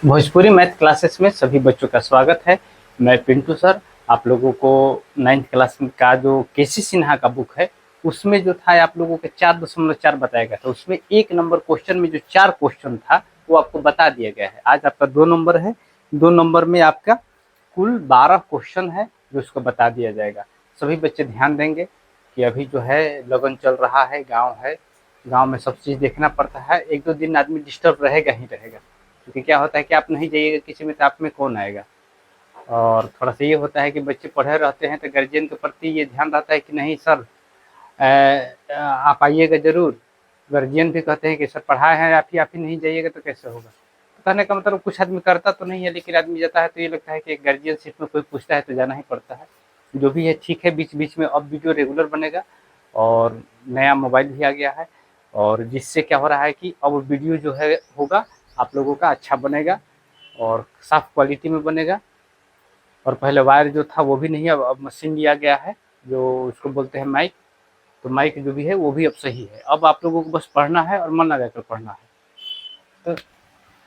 Bhojpuri math classes में सभी बच्चों का स्वागत है। मैं पिंटू सर आप लोगों को 9th क्लास का जो केसी सिन्हा का बुक है उसमें जो था आप लोगों के 4.4 बताया गया था। उसमें 1 नंबर क्वेश्चन में जो 4 क्वेश्चन था वो आपको बता दिया गया है। आज आपका 2 नंबर है। 2 नंबर में आपका कुल 12 क्वेश्चन है जो उसको बता दिया जाएगा। सभी बच्चे ध्यान देंगे कि अभी जो है लगन चल रहा है, गाँव है, गाँव में सब चीज़ देखना पड़ता है। 1-2 दिन आदमी डिस्टर्ब रहेगा ही रहेगा, क्योंकि क्या होता है कि आप नहीं जाइएगा किसी में तो आप में कौन आएगा। और थोड़ा सा ये होता है कि बच्चे पढ़े रहते हैं तो गार्जियन के प्रति ये ध्यान रहता है कि नहीं सर आप आइएगा ज़रूर। गार्जियन भी कहते हैं कि सर पढ़ाए हैं आप ही नहीं जाइएगा तो कैसे होगा। तो कहने का मतलब कुछ आदमी करता तो नहीं है, लेकिन आदमी जाता है तो ये लगता है कि गार्जियनशिप में कोई पूछता है तो जाना ही पड़ता है। जो भी है ठीक है, बीच बीच में अब वीडियो रेगुलर बनेगा। और नया मोबाइल भी आ गया है, और जिससे क्या हो रहा है कि अब वीडियो जो है होगा आप लोगों का अच्छा बनेगा और साफ क्वालिटी में बनेगा। और पहले वायर जो था वो भी नहीं है, अब मशीन लिया गया है जो उसको बोलते हैं माइक। तो माइक जो भी है वो भी अब सही है। अब आप लोगों को बस पढ़ना है और मन लगाकर पढ़ना है। तो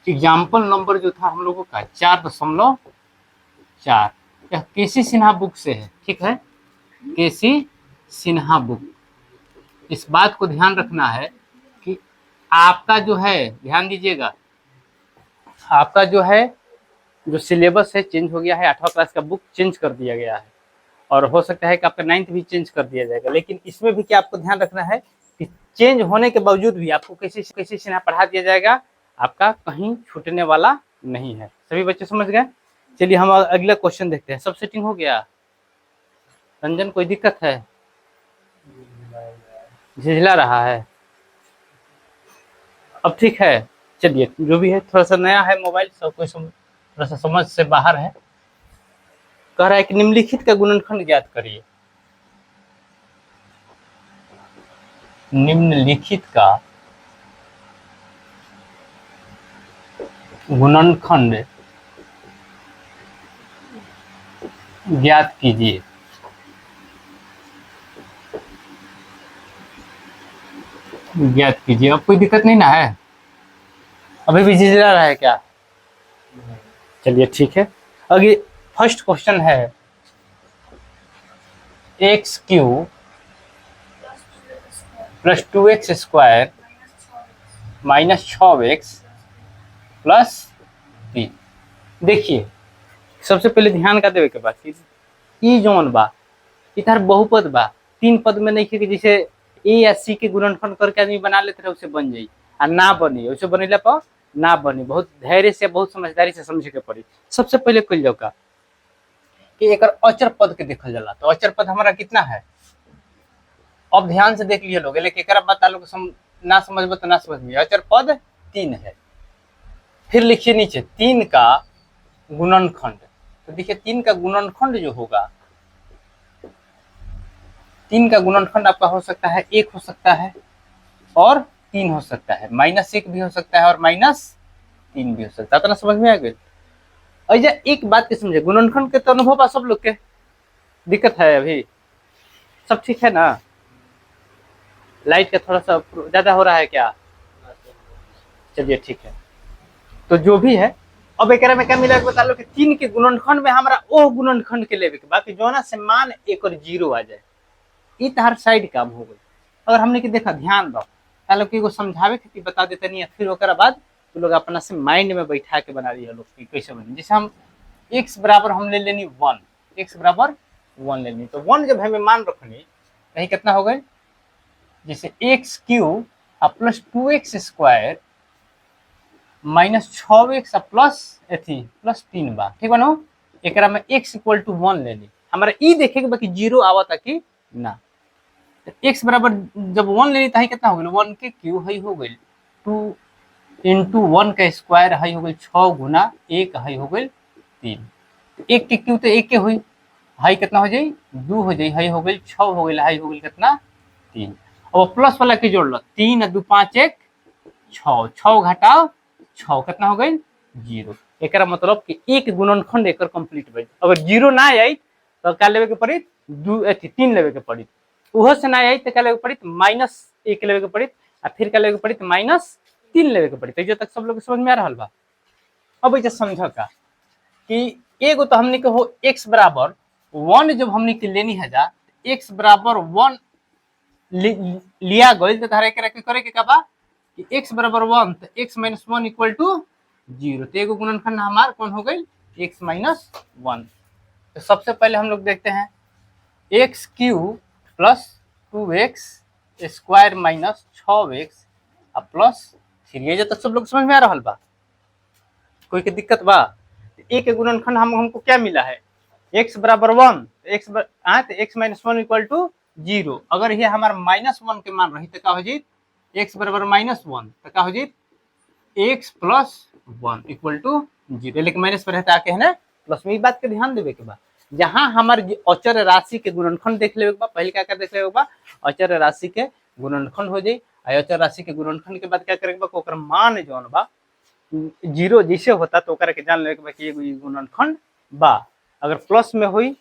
एग्जाम्पल नंबर जो था हम लोगों का 4.4, यह केसी सिन्हा बुक से है। ठीक है, केसी सिन्हा बुक। इस बात को ध्यान रखना है कि आपका जो है, ध्यान दीजिएगा, आपका जो है जो सिलेबस है चेंज हो गया है। 8वां क्लास का बुक चेंज कर दिया गया है और हो सकता है कि आपका 9th भी चेंज कर दिया जाएगा। लेकिन इसमें भी क्या आपको ध्यान रखना है कि चेंज होने के बावजूद भी आपको कैसे कैसे सिन्हा पढ़ा दिया जाएगा, आपका कहीं छूटने वाला नहीं है। सभी बच्चे समझ गए। चलिए हम अगला क्वेश्चन देखते हैं। सब सेटिंग हो गया? रंजन कोई दिक्कत है? झिझला रहा है? अब ठीक है। चलिए जो भी है, थोड़ा सा नया है मोबाइल, सब कुछ थोड़ा सा समझ से बाहर है। कह रहा है कि निम्नलिखित का गुणनखंड ज्ञात करिए। निम्नलिखित का गुणनखंड ज्ञात कीजिए। ज्ञात कीजिए। अब कोई दिक्कत नहीं ना है? अभी भी झिझला रहा है क्या? चलिए ठीक है। अगे फर्स्ट क्वेश्चन है x Q plus 2x square minus 6x plus 3। देखिए सबसे पहले ध्यान का देवे के बाद ई जौन बा इधर बहुपद बा, 3 पद में नहीं कि जैसे ए या सी के गुणनखंड करके आदमी बना लेते रहे उसे बन जाई आ ना बनी, वैसे बनेला पर ना बनी। बहुत धैर्य से बहुत समझदारी से समझे के पड़ी। सबसे पहले कल जाओ का कि एक अचर पद के देखल जाला। तो अचर पद हमारा कितना है? अब ध्यान से देख लिए लोग, लेकिन एक बता लोग ना समझ तो ना समझ में। अचर पद 3 है। फिर लिखिए नीचे 3 का गुणनखंड। तो देखिए 3 का गुणनखंड जो होगा, 3 का गुणनखंड आपका हो सकता है 1 हो सकता है और 3 हो सकता है, -1 भी हो सकता है और -3 भी हो सकता है। तो ना समझ में आ गई। और एक बात के समझे, गुणनखंड के तो अनुभव बा सब लोग के। दिक्कत है अभी? सब ठीक है ना? लाइट का थोड़ा सा ज्यादा हो रहा है क्या? चलिए ठीक है। तो जो भी है, अब एक में क्या मिला बता लो कि 3 के गुणनखंड में हमारा ओ गुणनखंड के लेवे के बाकी जो ना से मान एक और 0 आ जाए, ये हर साइड काम हो गई। अगर हमने की देखा ध्यान दो तालो कि एगो समझावे खातिर बता देते नहीं, फिर ओकरा बाद तो लोग अपना से माइंड में बैठा के बना दिया लोग कि कैसे बनी। जैसे हम x बराबर हम ले लेनी 1, x बराबर 1 ले लेनी। तो 1 जब हमें मान रखनी कहीं कितना हो गए, जैसे x Q plus 2x square minus 6x plus एथी प्लस 3 बा। ठीक बनो, एक में x इक्वल टू 1 ले ली। हमारा ई देखे के बाकी 0 आवता कि ना। x बराबर जब 1 ले ली तो कितना हो गया, 1 के क्यू है हो गई 2 इंटू 1 का स्क्वायर है हो गई 6 गुना 1 है हो गई 3। 1 के क्यू तो 1 के हुई, हाई कितना हो जाए 2 हो जाए, हाई हो गई 6 हो गई, हाई हो गई कितना 3। अब प्लस वाला के जोड़ लो, 3 2 5 1 6, 6 घटाओ 6 कितना हो गई 0। एक मतलब कि एक गुणनखंड एक कंप्लीट बन। अगर 0 ना आई तो क्या लेवे के पड़ी, 3 लेवे के पड़ी। उहो से ना आई तो क्या लेवे के पड़ी, -1 लेवे के पड़ी। फिर क्या लेवे के पड़ी, -3 लेवे के पड़ी। तो ये तक सब लोग समझ में आ रहा बा? अब ऐसे समझ का कि एगो तो हमने के हो x बराबर 1 जब हमने के लेनी है जा x बराबर 1 लिया गई तो धारे करे के बा कि x बराबर 1 तो x माइनस 1 इक्वल टू 0। तो एगो गुणनखंड हमार कौन हो गई x माइनस 1। तो सबसे पहले हम लोग देखते हैं x cube plus 2x square minus 6x plus 3। ये तो सब लोग समझ में आ रहा बा, कोई की दिक्कत बा? एक गुणनखंड हमको क्या मिला है x बराबर 1 एक्स माइनस 1 इक्वल टू 0। अगर ये हमारा -1 के मान रही तो क्या हो जी x बराबर -1 तो क्या हो जी x प्लस 1 इक्वल टू 0, लेकिन माइनस पर रहता आके है ना प्लस में। बात के ध्यान देवे के बाद जहां हमारे अचर राशि के गुणनखंड देख लेवे के बाद पहले क्या देख लेवे के बाद अचर राशि के गुणनखंड हो जाए। अचर राशि के गुणनखंड के बाद क्या करे के बाद ओकर मान जौन बा 0 जैसे होता तो ओकरा के जान लेवे के बा कि एगो गुणनखंड बा। अगर प्लस में हुई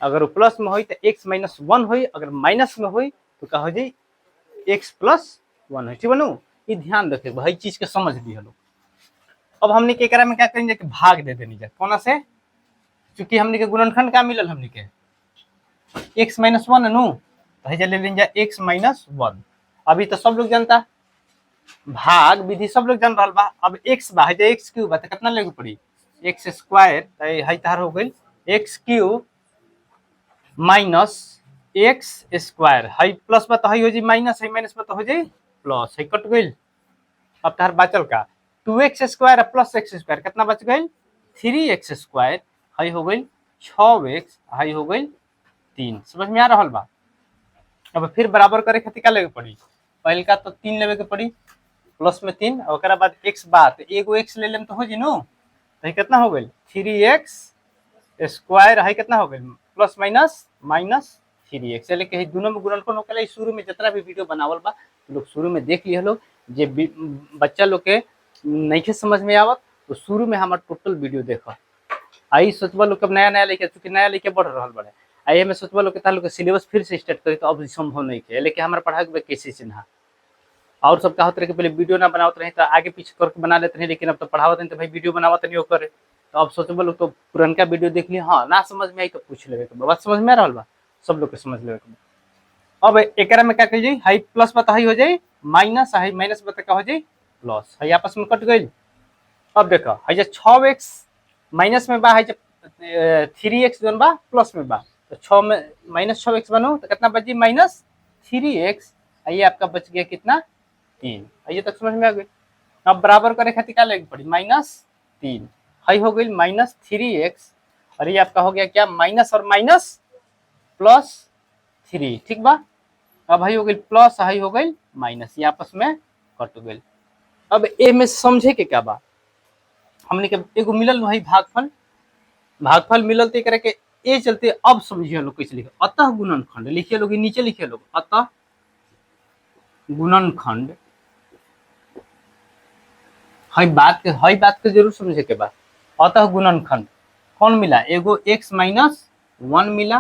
अगर प्लस में हुई तो x माइनस 1 हुई, अगर माइनस में हुई तो क्या हो जाए x प्लस 1 हुई। ठीक बनू, ये ध्यान रखे भाई चीज के समझ लिया लोग। अब हमने के करा में क्या करेंगे कि भाग दे देनी जा कौन से, क्योंकि हमने के गुणनखंड का मिलल हमने के x माइनस 1 नु तो ले लेंगे x माइनस 1। अभी तो सब लोग जानता भाग विधि सब लोग जान रहा बा। अब x बा है x क्यूब बा तो कितना लेके पड़ी x स्क्वायर है तार हो गई x cube minus x square है प्लस बा तो हो जाए माइनस है माइनस बा तो हो जाए प्लस है कट गई। अब तार बचल का 2x square plus x square कितना बच गई 3x स्क्वायर है हो गई 6x है हो गई 3। समझ में आ रहा बा? अब फिर बराबर करे खातिर का लेके पड़ी पहले का तो 3 लेवे के पड़ी प्लस में 3 और बाद x बात एगो x ले लेम तो हो जी नो तो कितना हो गई 3x स्क्वायर है कितना हो गई प्लस माइनस माइनस 3x। लेकिन दोनों में गुणनखंड होकर शुरू में जितना भी वीडियो बनावल बा लोग शुरू में देख लिया लोग। जे बच्चा लोग के नहीं समझ में आवत तो शुरू में हमारे टोटल वीडियो देखो। आई सोचबा लोग कब नया नया लेके चूंकि नया लेके बढ़ रहा बड़े आई में सोचबा लोग के सिलेबस फिर से स्टार्ट करी तो अब संभव नहीं है। लेकिन हमारे पढ़ाई के कैसे सिन्हा और सब कहा कि पहले वीडियो ना बनावत रहे तो आगे पीछे करके बना लेते हैं, लेकिन अब तो पढ़ावत नहीं तो भाई वीडियो बनावत नहीं करे तो अब सोचबा लोग तो पुरनका वीडियो देख लिया हाँ ना समझ में आई तो पूछ लेवे के बात समझ में आ रहा बा सब लोग के समझ लेवे के। अब एक में क्या कही जाए हाई प्लस बता हो जाए माइनस हाई माइनस बता का हो जाए प्लस है आपस में कट गई। अब देखो है 6x माइनस में बा है 3x जोन बा प्लस में बा तो 6 में माइनस 6x बनो तो कितना बची माइनस 3x। ये आपका बच गया कितना 3। ये तक समझ में आ गई। अब बराबर करे खातिर क्या लेके पड़ी माइनस 3 है हो गई माइनस 3x और ये आपका हो गया क्या माइनस और माइनस प्लस 3। ठीक बा। अब है हो गई प्लस है हो गई माइनस ये आपस में कट गई। अब ए में समझे के क्या बा हमने के एगो मिलल भाई भागफल मिलल तो करे के ए चलते अब समझिए लोग कैसे लिखे अतः गुणनखंड लिखिए लोग नीचे लिखिए लोग अतः गुणनखंड है बात के जरूर समझे के बाद अतः गुणनखंड कौन मिला एगो x माइनस 1 मिला।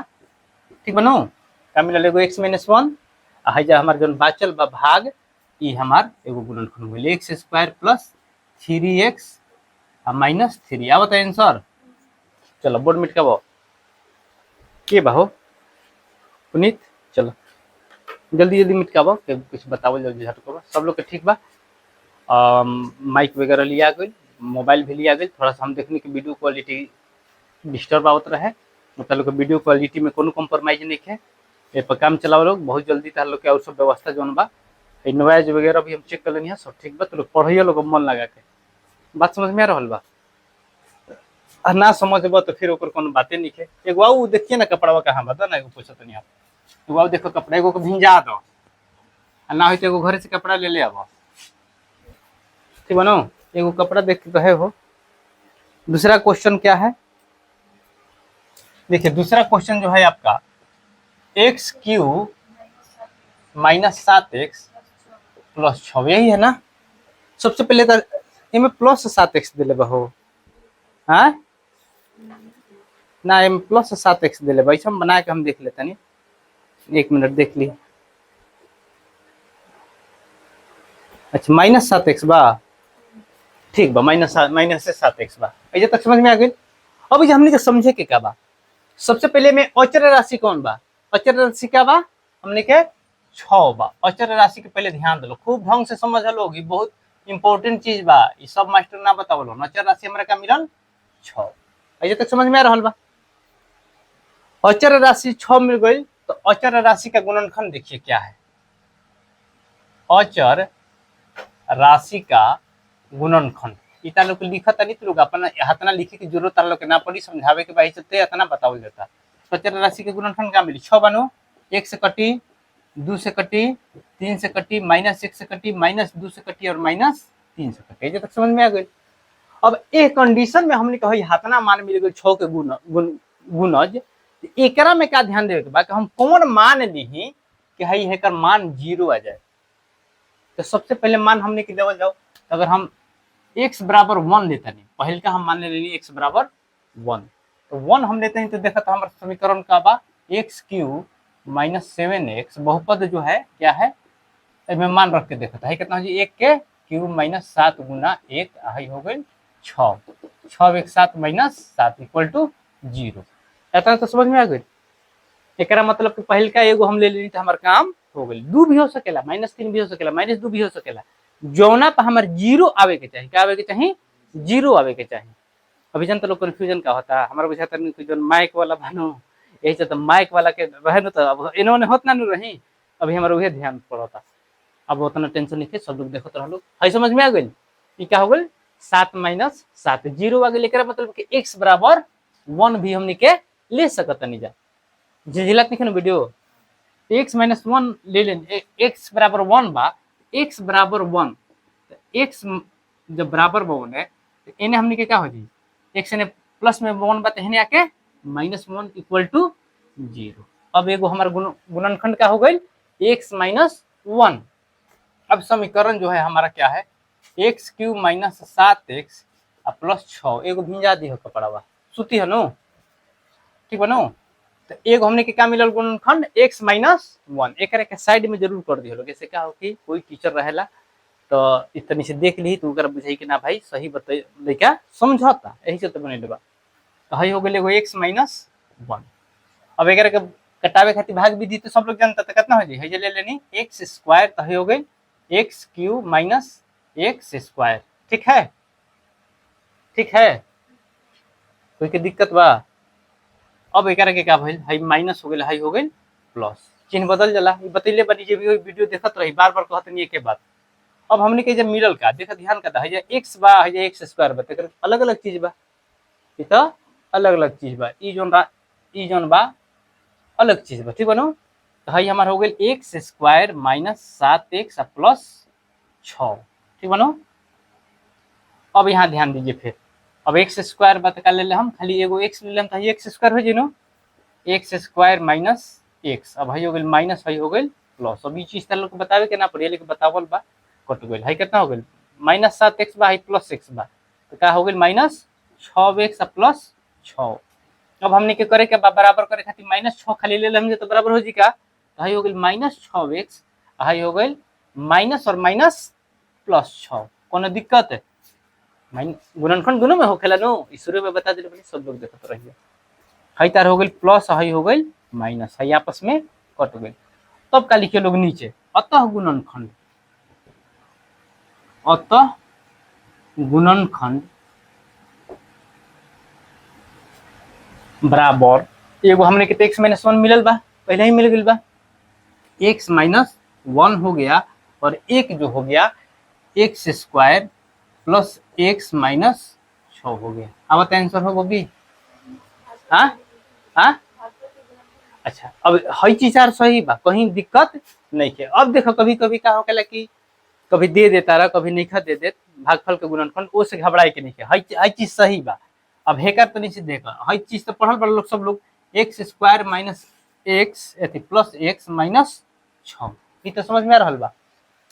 ठीक बनो क्या मिला एगो x माइनस 1 है जा हमारे जो बाचल बा भाग ये हमार एगो गुणनखंड मिले x square plus 3x minus 3। आवत है आंसर। चलो बोर्ड मिट का के बाहो पुनीत चलो जल्दी जल्दी मिट का कुछ बताओ जल्दी झट करो सब लोग के ठीक बा। माइक वगैरह लिया गई मोबाइल भी लिया गई थोड़ा सा हम देखने की वीडियो क्वालिटी डिस्टर्ब आवत रहे मतलब वीडियो क्वालिटी में कोनो कॉम्प्रोमाइज नहीं है। ये पर काम चलाओ लोग बहुत जल्दी तार लोग के और सब व्यवस्था जौन बा नॉइज वगैरह भी हम चेक कर लेनी है सब ठीक बा तो लोग पढ़िए लोग मन लगा के बात समझ में आ रहा बा। ना समझब तो फिर ओकर कोनो बातें नहीं है। एगो आऊ देखिए ना कपड़ा कहाँ बता ना एगो पूछत नहीं आप एगो आऊ देखो कपड़ा एगो को भिंजा दो ना हो तो एगो घर से कपड़ा ले आब ठीक बनो एगो कपड़ा देख के कहे हो। दूसरा क्वेश्चन क्या है देखिए दूसरा क्वेश्चन जो है आपका x cube minus 7x plus 6 यही है ना। सबसे पहले तो इनमें प्लस 7x दिले बहो हाँ ना इनमें प्लस 7x दिले भाई हम बना के हम देख लेते नहीं 1 मिनट देख ली। अच्छा -7x बा ठीक बा, माइनस से 7x बा। ऐसे तक समझ में आ गई। अब ये हमने के समझे के का बा, सबसे पहले में अचर राशि कौन बा, अचर राशि क्या बा, हमने के 6 बा। अचर राशि के पहले ध्यान दो, खूब ढंग से समझ लो, बहुत इंपॉर्टेंट चीज बा, ये सब मास्टर ना बतावलो। अचर राशि हमारा का मिलल 6। ऐसे तक समझ में आ रहा बा। अचर राशि 6 मिल गई, तो अचर राशि का गुणनखंड देखिए क्या है। अचर राशि का गुणनखंड इतना लोग लिखा तनी तो लोग अपना इतना लिखे की जरूरत तारा लोग के ना पड़ी, समझावे के बाई चलते इतना बतावल जाता। अचर राशि के गुणनखंड का मिली 6 बनो, 1 से कटी, 2 से कटी, 3 से कटी, -1 से कटी, -2 से कटी और -3 से कटी। ये तक समझ में आ गई। अब एक कंडीशन में हमने कहा हतना मान मिल गई 6 के गुणज, एकरा में क्या ध्यान देवे के बा कि हम कौन मान ली कि हई हेकर मान 0 आ जाए। तो सबसे पहले मान हमने के देवल जाओ, अगर हम x बराबर 1 लेते नहीं, पहले का हम मान ले x बराबर 1, तो 1 हम लेते हैं तो देखा तो हमारा समीकरण का बा x³ - 7x, बहुपद जो है क्या है इसमें मान रख के देखा था कितना जी 1 के क्यूब -7 गुना 1 आई हो गई 6, 6 1 7 -7 इक्वल टू 0। इतना तो समझ में आ गई। एक मतलब कि पहल का एगो हम ले ली तो हमारा काम हो गई। 2 भी हो सकेला, -3 भी हो सकेला, -2 भी हो सकेला, जौना पर हमारे 0 आवे के चाहिए। क्या आवे के चाहिए? 0 आवे के चाहिए। अभी जन तो लोग कंफ्यूजन का होता है हमारा बुझाता नहीं जो माइक वाला बनो, यही से तो माइक वाला के रहे न, तो अब इन्होंने होत ना रही, अभी हमारा वही ध्यान पड़ता। अब उतना टेंशन नहीं, सब लोग देखो तो लोग है समझ में आ गई। ये क्या हो गई 7 - 7 0 आ गई। मतलब कि x बराबर 1 भी हमने के ले सकता नहीं जा झिझिलत नहीं वीडियो। x - 1 ले लें, x बराबर 1 बा, x बराबर 1, x जब बराबर 1 है तो इन्हें हमने के क्या हो जी x ने प्लस में 1 बा, तो आके -1 इक्वल टू 0। अब एगो हमारा गुणनखंड क्या हो गई x - 1। अब समीकरण जो है हमारा क्या है x³ - 7x प्लस 6, एगो भिंजा दी हो कपड़ा बा सूती है नो, ठीक बनो। तो एक हमने के क्या मिलल गुणनखंड x - 1, एक के साइड में जरूर कर दियो। जैसे क्या हो कि कोई टीचर रहेला तो इतनी से देख ली तो ओकरा बुझाई कि ना भाई सही बता लइका समझता, यही से तो बने लेबा। तो हई हो गेल एगो x - 1। अब एकरा के कटावे खातिर भाग विधि तो सब लोग जानता, तो कितना हो जाई है जे ले लेनी x², तो हई हो गई x³ - x²। ठीक है, ठीक है, कोई के दिक्कत बा? अब एकरा के क्या भइल, हई माइनस हो गेल, हई हो गेल प्लस, चिन्ह बदल जाला। ये बतैले बनी जे भी वीडियो देखत रही, बार-बार कहत नहीं एक बात। अब हमने के जब मिलल का देखा ध्यान का है x बा, है x² बा, तो अलग-अलग चीज बा, ये तो अलग-अलग चीज बा। ई जोन बा अलग चीज बा, ठीक बनो। तो हई हमार हो गेल x² - 7x प्लस 6, ठीक बनो। अब यहाँ ध्यान दीजिए फिर, अब x² बा का ले ले हम, खाली एगो x ले लेम तो x² हो जिनो, x² - x। अब हई हो गेल माइनस, हई हो गेल प्लस। अब ये चीज लोग को बतावे के ना पड़ी, लेकिन बतावल बा कट गेल। हई कितना हो गेल -7x बा, हई प्लस x बा, तो क्या हो गेल -6x प्लस 6। अब हमने के करे के बराबर करे खातिर -6 खाली ले लेम तो बराबर हो जी का, तो हई हो गेल -6x, हई हो गेल माइनस और माइनस प्लस 6। कोनो दिक्कत है? गुणनखंड दोनों में होखेला नो, शुरू में बता दिले, सब लोग देखत रहिए। हई तार हो गई प्लस, हई हो गई माइनस, हई आपस में कट गई। तब का लिखे लोग नीचे अतः गुणनखंड, अतः गुणनखंड बराबर एगो हमने के x - 1 मिलल बा, पहले ही मिल गई बा, x - 1 हो गया, और एक जो हो गया x² प्लस x - 6 हो गया। अब आंसर हो भी हाँ हाँ अच्छा। अब हई चीज यार सही बा, कहीं दिक्कत नहीं है। अब देखो कभी कभी क्या होखेला कि कभी दे देता रहा, कभी नहीं दे दे, भागफल के गुणनखंड वो से घबराए के नहीं है। हई चीज सही बा। अब हेकर तो नीचे देखा, हई चीज तो पढ़ल बड़ लोग सब लोग, x² - x एथी प्लस x - 6, ये तो समझ में आ रहल बा।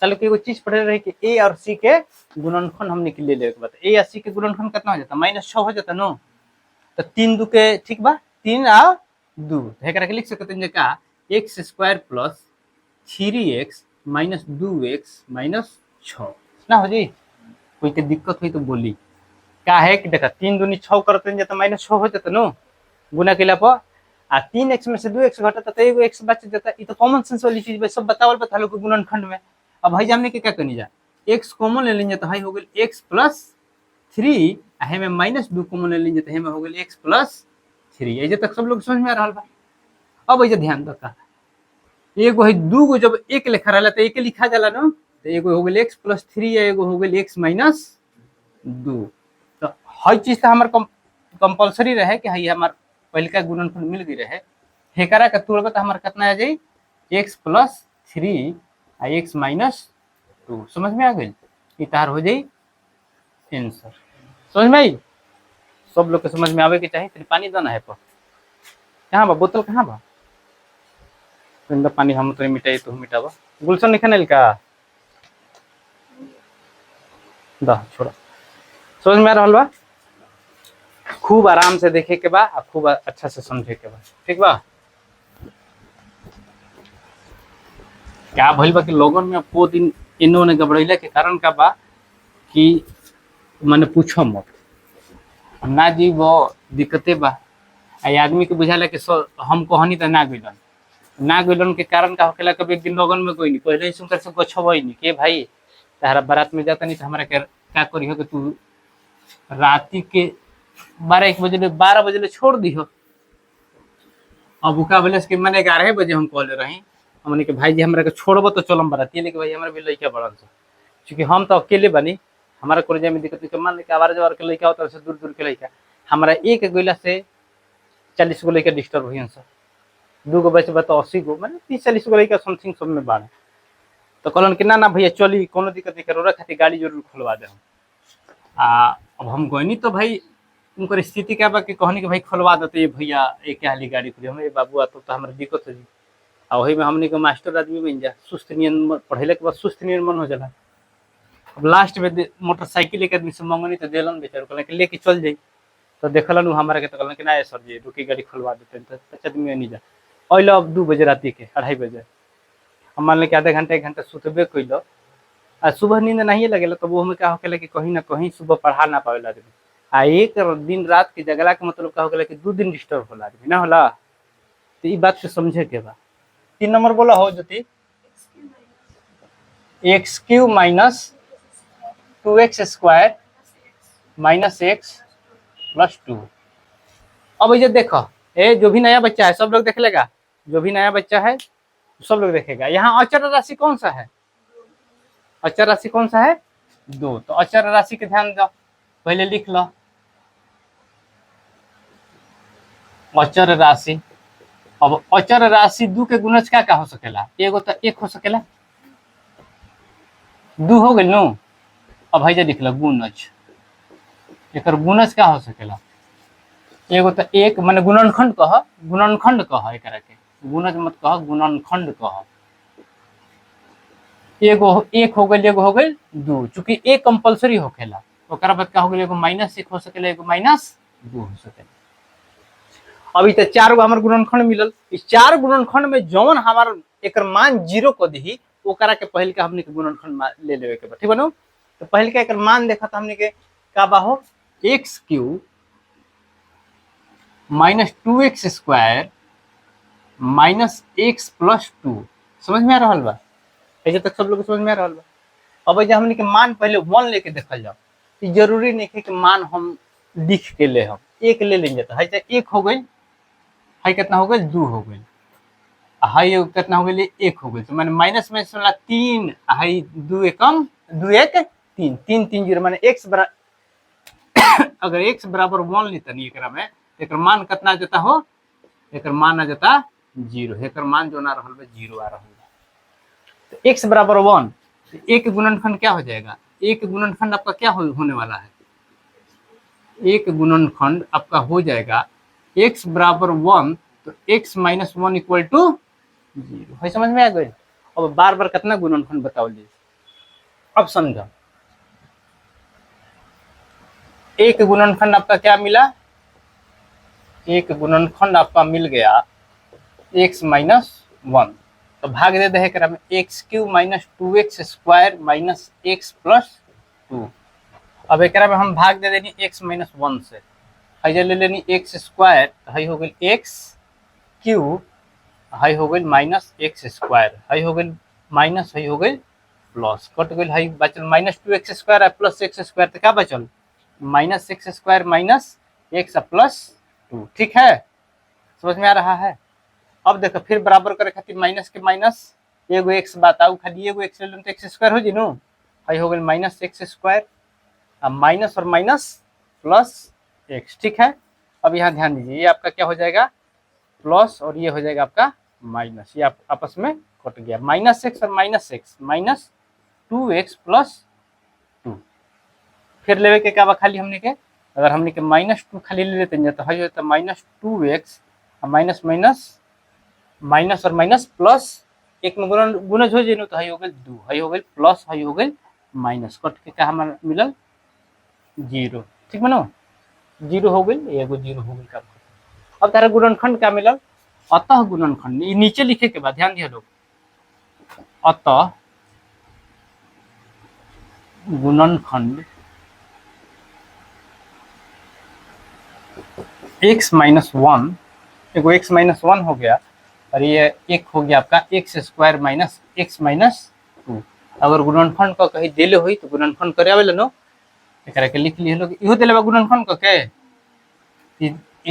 चलो कि एगो चीज पढ़े रही कि a और c के गुणनखंड हमने के ले लेके बता। a और c के गुणनखंड कितना हो जाता -6 हो जाता नो, तो 3 2 के ठीक बा, 3 और 2, हेकरा के लिख सकते हैं का x² प्लस 3x - 2x - 6 ना हो जी। कोई के दिक्कत हुई तो बोली क्या है कि देखा 3 दूनी 6 करते तो -6 हो जाता नो गुना केला पर आ 3x में से 2x घटता तो एगो x बच जाता। ये तो कॉमन सेंस वाली चीज सब बतावल बता लो गुणनखंड में। अब भाई हमने के क्या करनी जा x कॉमन ले लेंगे तो हाई हो गई x प्लस 3 हमें -2 कॉमन ले लेंगे तो हमें हो गई x प्लस 3। ऐसे तक सब लोग समझ में आ रहा बा। अब ऐसे ध्यान रखा एगो है दू गो जब एक लिखा रहा तो एक लिखा जाला ना तो एगो हो गई x प्लस 3 या एगो हो गई x माइनस 2। तो हर चीज तो हमारे कंपलसरी रहे कि हई हमार पहले का गुणनफल मिल गई रहे हेकरा का तुड़बा तो हमारे कितना आ जाई x प्लस 3 आ x माइनस 2। समझ में आ गई ये तार हो जाई आंसर। समझ में आई सब लोग के समझ में आवे के चाहिए। तेरे पानी देना है पर कहाँ बा बोतल कहाँ बा तो पानी हम तो मिटाई तो मिटावा गुलशन नहीं खाने का दा छोड़ा। समझ में आ रहा बा खूब आराम से देखे के बा खूब अच्छा से समझे के बा ठीक बा। क्या भइल बा कि लोगन में को दिन इन्होंने गबड़ैला के कारण का बा कि मैंने पूछो मत ना जी वो दिक्कते बा आदमी के बुझाला कि हम कहनी तो ना गइलन के कारण का होखेला कभी एक दिन लोगन में कोई नहीं पहले ही सुनकर से गछबई नहीं के भाई तारा बारात में जाता नहीं तो हमारा क्या करी हो कि तू राती के 12-1 बजे 12 बजे छोड़ दी हो। अब उका बोले कि मैंने 11 बजे हम कॉल रही हमने के भाई जी हमरा के छोड़बो तो चलम बाराती लेकिन भाई हमारे भी लड़का बड़न से क्योंकि हम तो अकेले बनी हमारा कोरिया में दिक्कत है मान लेके आवार जवार के लड़का होता है दूर दूर के लड़का हमारा एक गोइला से 40 गो लड़का डिस्टर्ब हुई सर 2 गो बचे तो 80 गो मैंने 30-40 गो लड़का समथिंग सब में बाढ़ तो कहलन कि ना भैया चली कोनो दिक्कत नहीं करो खातिर गाड़ी जरूर खुलवा दे अब हम गई तो भाई उनकर स्थिति क्या बा कि कहनी कि भाई खुलवा देते ये भैया एक हाली गाड़ी खुली हमें बाबू आता तो हमारे दिक्कत हो जी आ वही में हमने के मास्टर आदमी बन जा सुस्त नियन पढ़े के बाद सुस्त नियन मन हो जाला। अब लास्ट में मोटरसाइकिल एक आदमी से मंगनी तो दिलन बेचारे कहलन कि लेके चल जाई तो देखलन हमारा के तो कहलन कि ना सर जी रुकी गाड़ी खुलवा देते तो 5 आदमी नहीं जा अल अब 2 बजे रात के 2:30 बजे हम मान लें कि आधा घंटा 1 घंटा सुतबे कैल आ सुबह नींद नहीं लगेला तो वो हमें क्या होकेला कि कहीं ना कहीं सुबह पढ़ा ना पावेला आदमी आ एक दिन रात के जगला के मतलब क्या होकेला कि 2 दिन डिस्टर्ब होला आदमी ना होला तो ये बात से समझे के बा। 3 नंबर बोला हो ज्योति x³ minus 2x square minus x plus 2। अब ये देखो जो भी नया बच्चा है सब लोग देख लेगा जो भी नया बच्चा है सब लोग देखेगा। यहाँ अचर राशि कौन सा है अचर राशि कौन सा है 2 तो अचर राशि के ध्यान दो पहले लिख लो अचर राशि। अब अचर राशि 2 के गुणज क्या हो सकेला एगो तो 1 हो सकेला 2 हो गई नो। अब भाई लिख लो गुणज एक गुणज क्या हो सकेला एगो तो 1 माने गुणनखंड कह एक गुणज मत कह गुणनखंड कह एगो 1 हो गई एगो हो गई 2 चूंकि 1 कंपलसरी होखेला ओकरा बाद का हो गई एगो -1 हो सकेला एगो -2 हो सकेला। अभी तो 4 गो हमार गुणनखंड मिलल इस 4 गुणनखंड में जौन हमार एक मान 0 को दी ओकरा के पहल के हमने के गुणनखंड ले लेवे के ठीक बनो। तो पहल के एक मान देखा था हमने के का बा हो x³ minus 2x square minus x plus 2। समझ में आ रहा बा ऐसे तक सब लोग समझ में आ रहा बा। अब जब हमने के मान पहले 1 लेके देखल जाओ तो जरूरी नहीं है कि मान हम लिख के ले हम 1 ले लेंगे तो है 1 हो गई हाई कितना हो गई 2 हो गई हाई कितना हो गई 1 हो गई तो मैंने माइनस में सुनला 3 हाई 2 एकम 2 1 3 3 3 0 माने x बराबर अगर x बराबर 1 लेता नहीं एकरा में एक मान कितना जाता हो एक मान आ जाता 0 एक मान जो ना रहल बा 0 आ रहल तो x बराबर 1 तो एक गुणनखंड क्या हो जाएगा एक गुणनखंड आपका क्या होने वाला है एक गुणनखंड आपका हो जाएगा x बराबर 1 तो x माइनस 1 इक्वल टू 0 है। समझ में आ गई। अब बार बार कितना गुणनखंड बताओ जी अब समझो एक गुणनखंड आपका क्या मिला एक गुणनखंड आपका मिल गया x माइनस 1 तो भाग दे दे में x³ minus 2x square minus x plus 2 अब एक में हम भाग दे देनी x माइनस 1 से, है ले लेनी एक्स स्क्वायर, है हो गई एक्स क्यूब, है हो गई माइनस एक्स स्क्वायर, है हो गई माइनस, है हो गई प्लस, कट गई है बचल माइनस 2x स्क्वायर है प्लस एक्स स्क्वायर, तो क्या बचल minus x square minus x plus 2। ठीक है, समझ में आ रहा है। अब देखो फिर बराबर करे खातिर माइनस के माइनस एगो एक्स बताऊ, खाली एगो एक्स ले लो तो एक्स स्क्वायर हो जी नो, है हो गई माइनस एक्स स्क्वायर, अब माइनस और माइनस प्लस एक्स। ठीक है, अब यहाँ ध्यान दीजिए, ये आपका क्या हो जाएगा प्लस और ये हो जाएगा आपका माइनस, ये आप आपस में कट गया, माइनस एक्स और minus x, minus 2x plus 2। फिर लेवे के क्या खाली हमने के, अगर हमने के माइनस 2 खाली ले लेते हैं तो है तो minus 2x minus minus minus और माइनस प्लस एक में गुणज हो जाए तो है हो गई 2, है हो गई प्लस, है हो गई माइनस, कट के क्या हमारा मिलल 0। ठीक बनो, 0 हो गई, एगो 0 हो गई। अब तारा गुणनखंड क्या मिलल, अतः गुणनखंड, नीचे लिखे के बाद ध्यान दिया लोग, अतः गुणनखंड x माइनस 1, एगो x माइनस 1 हो गया और ये एक हो गया आपका x square minus x minus 2। अगर गुणनखंड का कहीं दिले हुई तो गुणनखंड करे आवेला नो, एकरा के लिख लिए लोग, इहो दिले बा गुणनखंड का के,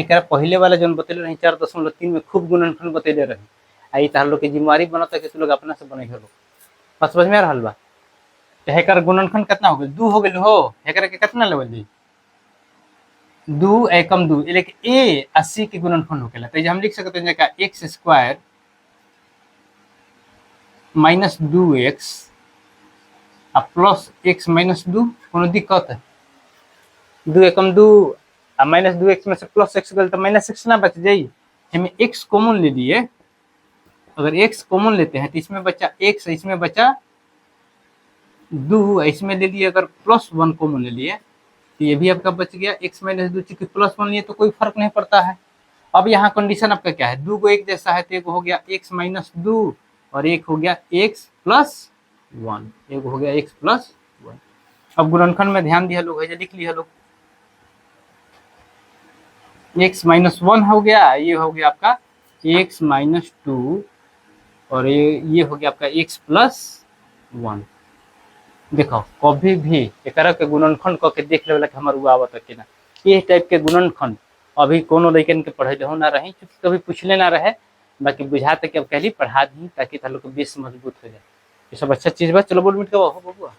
एक पहले वाला जो बतेले रही 4.3 में खूब गुणनखंड बतेले रही, आई तार लोग के जिम्मेवारी बनता कि तू लोग अपना से बने हो, बस समझ में आ रहा बा। हेकर गुणनखंड कितना हो गया 2 हो गया हो, हेकर के कितना लेवल दी 2 एकम 2, लेकिन ए 80 के गुणनखंड हो गया, तो हम लिख सकते हैं का x square minus 2x plus x minus 2, कोनो दिक्कत है 2 एकम 2 माइनस 2x में से प्लस एक्स गल तो माइनस एक्स ना बच जाइए, हमें x कॉमन ले लिए, अगर x कॉमन लेते हैं तो इसमें बचा x, इसमें बचा 2, इसमें ले लिए, अगर प्लस 1 कॉमन ले लिए तो ये भी आपका बच गया x माइनस 2, चूंकि प्लस 1 लिए तो कोई फर्क नहीं पड़ता है। अब यहाँ कंडीशन आपका क्या है, 2 को एक जैसा है तो एक हो गया x माइनस 2 और एक हो गया x प्लस 1, एक हो गया x प्लस 1। अब गुणनखंड में ध्यान दिया लोग, है लिख लिया लोग, x माइनस 1 हो गया, ये हो गया आपका x माइनस 2 और ये हो गया आपका x प्लस 1। देखो कभी भी एक के गुणनखंड करके देख ले हमारे वो आवत कि ना, ये टाइप के गुणनखंड अभी कोनो लड़कन के पढ़े हो ना रही, क्योंकि कभी पूछले ना रहे, बाकी बुझाते कि अब कहली पढ़ा दी ताकि तार लोग के बेस मजबूत हो जाए, ये सब अच्छा चीज बा। चलो बोल मिट के हो बबुआ,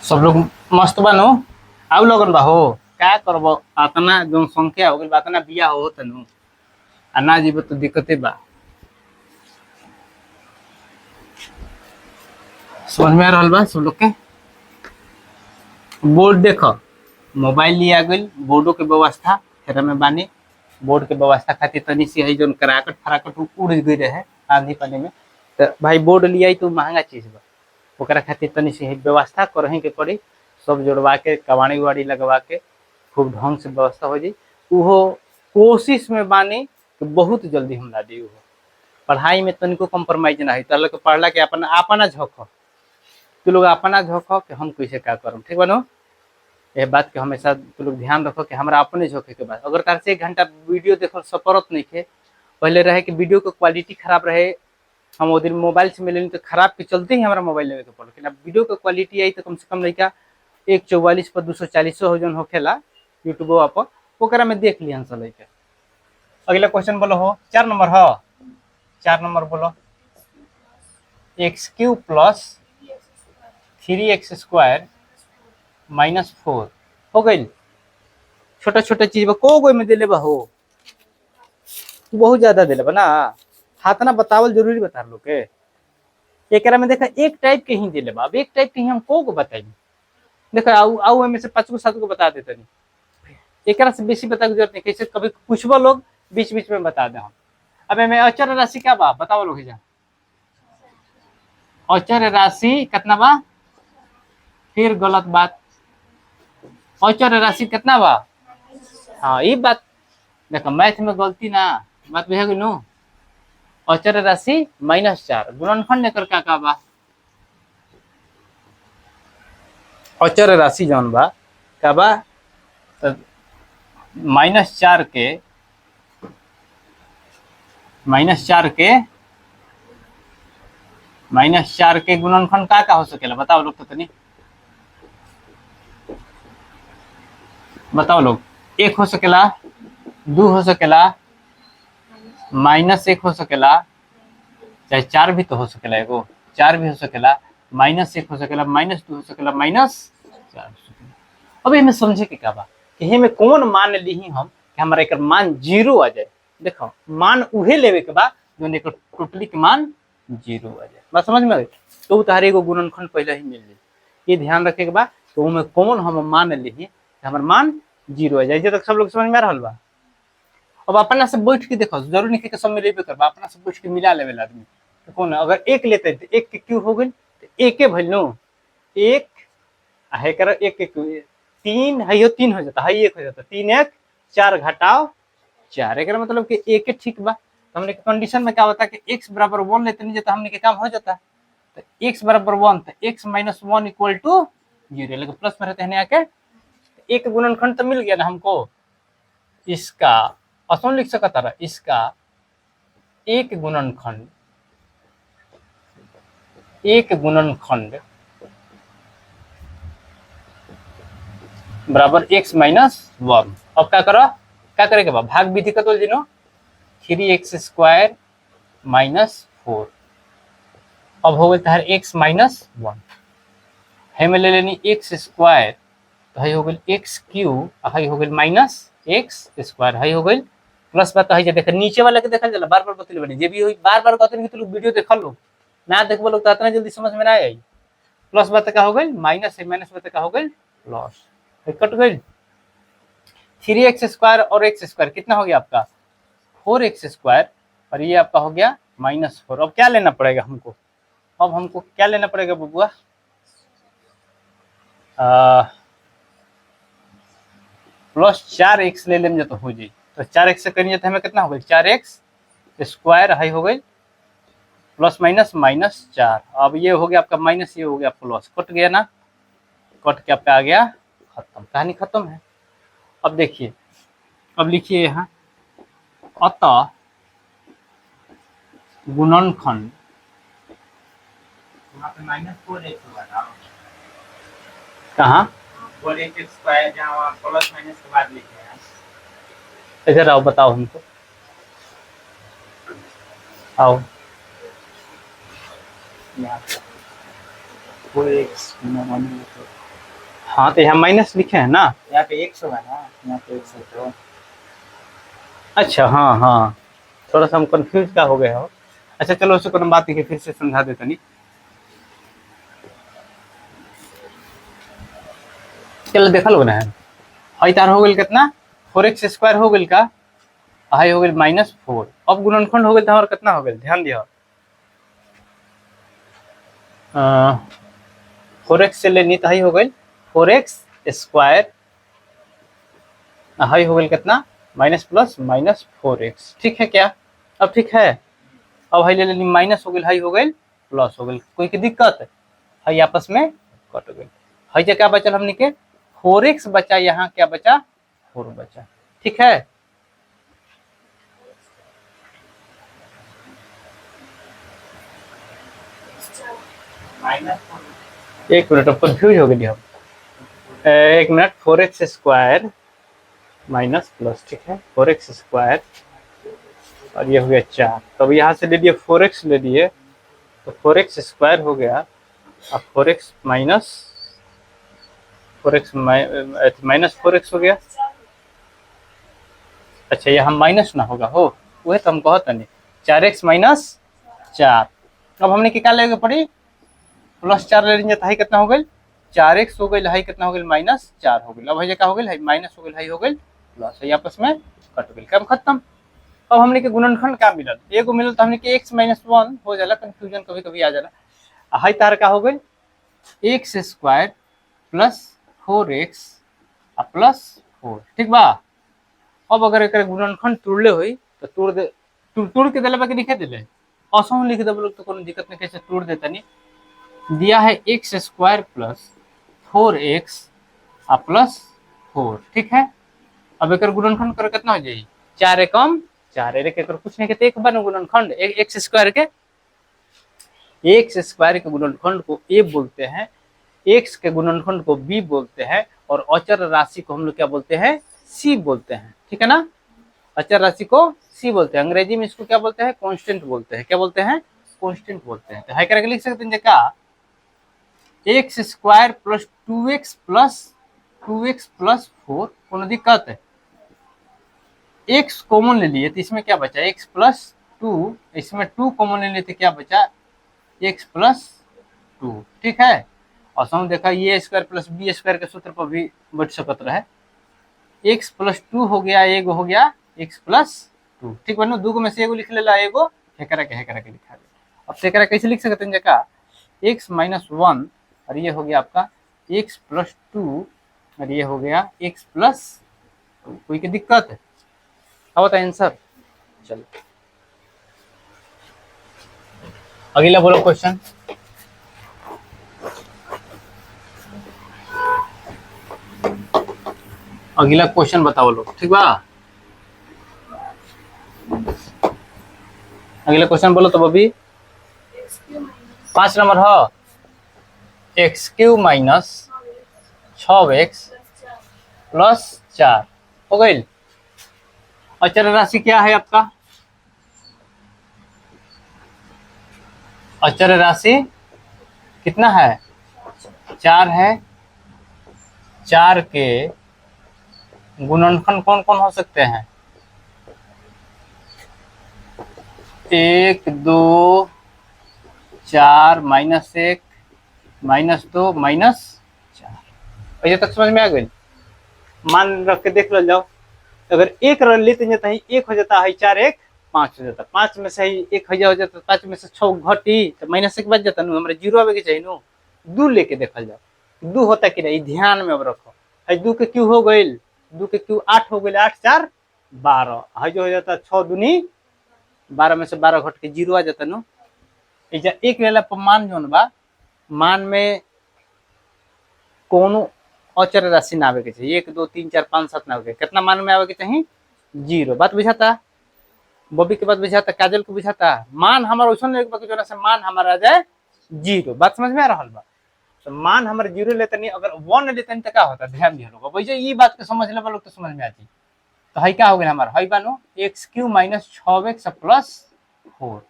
सब लोग मस्त बनो, आउ लगन बा हो, क्या करब अतना जनसंख्या हो गई, अतना बिया हो तनु ना जीव तो दिक्कते बा। समझ में आ रहा बा सब लोग के। बोर्ड देखो, मोबाइल लिया गई, बोर्डो के व्यवस्था फेरा में बानी, बोर्ड के व्यवस्था खातिर तनी सी है जो कराकट फराकट उड़ गई रहे आंधी पानी में, तो भाई बोर्ड लिया तो महंगा चीज बा, ओकरा खातिर तनी सी व्यवस्था करही के पड़ी, सब जोड़वा के कबाड़ी उबाड़ी लगवा के खूब ढंग से व्यवस्था हो जाए। उहो कोशिश में बानी कि बहुत जल्दी हम ला दी, पढ़ाई में तनिको कम्प्रोमाइज ना है, तो लोग पढ़ला के अपना अपना झोंक, तू लोग अपना झोंक कि हम कैसे क्या करम, ठीक बनो, यह बात के हमेशा तू लोग ध्यान रखो कि हमारा अपने झोंके के बाद, अगर तार से 1 घंटा वीडियो देखो सपरत नहीं थे, पहले रहे कि वीडियो की क्वालिटी खराब रहे, हम वो दिन मोबाइल से मिले तो खराब के चलते ही हमारा मोबाइल लेवे के पड़ो, लेकिन अब वीडियो की क्वालिटी आई तो कम से कम लड़का 144 पर 240 हो जन होखेला यूट्यूब पर, ओकरा में देख लिहन सा लड़का। अगला क्वेश्चन बोलो हो, 4 नंबर हो, 4 नंबर बोलो, x cube plus 3x square minus 4 हो गई। छोटा छोटा चीज को गो में दिले बा हो, बहुत ज्यादा दिले बा ना, हाथ ना बतावल जरूरी बता लोग के, एक में देखा एक टाइप के ही दिले बा, अब एक टाइप के ही हम को बताई, देखा आउ आउ में से 5 गो 7 गो बता देते नहीं, एक से बेसी बता की जरूरत नहीं, कैसे कभी पूछबो लोग बीच बीच में बता दे हम। अब में अचर राशि क्या बा बताओ लोग, अचर राशि कितना बा, फिर गलत बात, अचर राशि कितना बा, हाँ ये बात देखो मैथ में गलती ना बात भी है नो, अचर राशि -4 गुणनखंड एकर का बा अचर राशि जौन बा का बा -4 के गुणनखंड का हो सकेला बताओ लोग तो तनी बताओ लोग। 1 हो सकेला, 2 हो सकेला, -1 हो सकेला, चाहे 4 भी तो हो सकेला, एगो 4 भी हो सकेला, -1 हो सकेला, -2 हो सकेला, -4 हो सकेला। अब इमें समझे के का बा कि में कौन मान ली हम कि हमारा एक मान 0 आ जाए। देखो मान उहे लेवे के बा जो एक टोटली के मान 0 आ जाए। बात समझ में आई? तो उतारे एगो गुणनखंड पहले ही मिल जाए, ये ध्यान रखे के बा। तो उमें कौन हम मान ली हमार मान 0 आ जाए। जब तक सब लोग समझ में आ रहा बा। अब अपना से बैठ के देखो, जरूरी नहीं कि सब में लेबे करबा, अपना से बैठ के मिला लेवे आदमी तो कौन है? अगर 1 लेते तो 1 के क्यों हो गई तो 1 भइल नो 1 है कर 1 के 3 है, 3 हो जाता है, 1 हो जाता, 3 1 4 घटाओ 4 एक मतलब कि 1 ठीक बा। तो हमने कंडीशन में क्या होता है कि x बराबर 1 लेते नहीं जाता, हमने के काम हो जाता। तो x बराबर 1 तो x - 1 इक्वल टू 0, लेकिन प्लस में रहते हैं आके एक गुणनखंड तो मिल गया ना हमको। इसका आसान लिख सकता था, इसका एक गुणनखंड बराबर x - 1। अब क्या करो, क्या करेगा बा भाग विधि का तो जिनो 3x² -4। अब हो गया है x - 1 है में ले लेनी x² तो है हो गई x³ है हो गई -x², है हो गई प्लस बात है। देख नीचे वाला के देखल जाला, बार बार बतल बनी जे भी होई, बार बार कहते कि लोग वीडियो देखल लो ना देखबो लोग तो इतना जल्दी समझ में ना आई। प्लस बात का हो गई माइनस है, माइनस बात का हो गई प्लस, कट गई 3x² और x² कितना हो गया आपका 4x², और ये आपका हो गया -4। अब क्या लेना पड़ेगा हमको, अब हमको क्या लेना पड़ेगा बबुआ, प्लस 4x ले लेंगे तो हो जाए। तो 4x से करेंगे तो हमें कितना हो गई 4x² है हो गई प्लस माइनस -4। अब ये हो गया आपका माइनस, ये हो गया प्लस, कट गया ना, कट के आपका आ गया खत्म, कहानी खत्म है। अब देखिए, अब लिखिए यहाँ अतः गुणनखंड कहाँ 4x² जहाँ प्लस माइनस के बाद लिखे हैं, इधर आओ बताओ हमको, आओ हाँ तो यहाँ माइनस लिखे हैं ना, यहाँ पे 100 है ना, यहाँ पे 100 तो अच्छा हाँ हाँ थोड़ा सा हम कंफ्यूज का हो गए हो। अच्छा चलो उसको कोई बात नहीं, फिर से समझा देता नहीं। चलो देखा लोग ना है, हई तार हो गई कितना 4x² हो गई का, हाई हो गई -4। अब गुणनखंड हो गई तो हमारा कितना हो गया, ध्यान दिया 4x से लेनी तो हाई हो गई 4x², हाई हो गई कितना माइनस प्लस -4x, ठीक है क्या, अब ठीक है। अब हाई ले लेनी माइनस हो गई, हाई हो गई प्लस हो गई, कोई की दिक्कत, हाई आपस में कट गई। हाई क्या बचा हमने के 4x बचा, यहाँ क्या बचा 4 बचा, ठीक है। एक मिनट, अब कंफ्यूज हो गई हम, एक मिनट 4x² माइनस प्लस, ठीक है 4x² और ये हो गया 4। तब यहाँ से ले लिए 4x ले लिए तो 4x² हो गया, अब 4x माइनस 4x हो गया। अच्छा यहाँ माइनस ना होगा हो, वह तो हम कहते नहीं 4x - 4। अब हमने क्या लेके पड़ी प्लस 4 ले लेंगे तो हाई कितना हो गई 4x हो गई, हाई कितना हो गई -4 हो गई। अब है क्या हो गई माइनस हो गई, हाई हो गई प्लस, है आपस में कट गई, काम खत्म। अब हमने के गुणनखंड का मिलल, एगो मिलल तो हमने के x - 1 हो जाला, कंफ्यूजन कभी कभी आ जाला। हाई तार का हो गई x² प्लस 4x प्लस 4, ठीक बा। अब अगर एक गुणनखंड तोड़ले हुई तो तोड़ के दिले बाकी लिखे दिले असम लिख दे लोग तो कोई दिक्कत नहीं, कैसे तोड़ देता नहीं। दिया है x square plus 4x plus 4, ठीक है। अब एक गुणनखंड कर कितना हो जाए, 4 एकम 4, एक कुछ नहीं कहते, एक बार गुणनखंड एक्स स्क्वायर के गुणनखंड को ए बोलते हैं, एक्स के गुणनखंड को बी बोलते हैं, और अचर राशि को हम लोग क्या बोलते हैं, सी बोलते हैं, ठीक है ना। अचर राशि को सी बोलते हैं, अंग्रेजी में इसको क्या बोलते हैं, कांस्टेंट बोलते हैं। क्या बोलते हैं, कांस्टेंट बोलते हैं। तो है करके लिख सकते हैं क्या, x square plus 2x plus 4, कोनो दिक्कत है। x कॉमन ले लिए तो इसमें क्या बचा, x प्लस 2, इसमें 2 कॉमन ले लिए तो क्या बचा, x प्लस 2, ठीक है। और सम देखा ये स्क्वायर प्लस बी स्क्वायर के सूत्र पर भी बढ़ सकता रहे, x प्लस 2 हो गया, एगो हो गया x प्लस 2, ठीक बनो, दो में से एगो लिख लेला, एगो हेकरा के लिखा गया। अब हेकरा कैसे लिख सकते हैं जगह, x माइनस 1 और ये हो गया आपका x प्लस 2 और ये हो गया x प्लस 2, कोई की दिक्कत है, क्या होता है आंसर। चलो अगला बोलो क्वेश्चन। अगला क्वेश्चन बताओ लोग, ठीक बा। अगला क्वेश्चन बोलो तो बबी, 5 नंबर हो, x Q minus 6x plus 4 हो गई। अचर राशि क्या है आपका, अचर राशि कितना है, 4 है। 4 के गुणनखंड कौन कौन हो सकते हैं, 1 2 4 -1 -2 -4, ऐसे तक समझ में आ गई। मान रख के देख लो जाओ, अगर एक रन लेते जाता है, एक हो जाता है 4 1 5 हो जाता, 5 में से एक हो जाता, 5 में से 6 घटी तो -1 बच जाता नु, हमारे 0 आवे के चाहिए नु। 2 लेके देखल जाओ, 2 होता कि नहीं, ध्यान में अब रखो। 2 के क्यू हो गई, 2 के क्यू 8 हो गई, 8 4 12, है जो हो जाता 6 दूनी 12 में से 12 घट के 0 आ जाता नु। एक लेला पर मान जोन बा, मान में कोनो अचर राशि ना आवे के चाहिए, 1 2 3 4 5 7 ना आवे के, कितना मान में आवे के चाहिए, 0। बात बुझाता, बॉबी के बात बुझाता, काजल को बुझाता, मान हमारा वैसा नहीं बाकी जोना से मान हमारा आ जाए 0, बात समझ में आ रहा बा। तो मान हमारे 0 लेते नहीं, अगर 1 लेते नहीं तो क्या होता, ध्यान दिया लोग, वैसे ये बात को समझ ले लोग तो समझ में आती। तो है क्या हो गया हमारा, है Bano x Q minus 6x plus 4,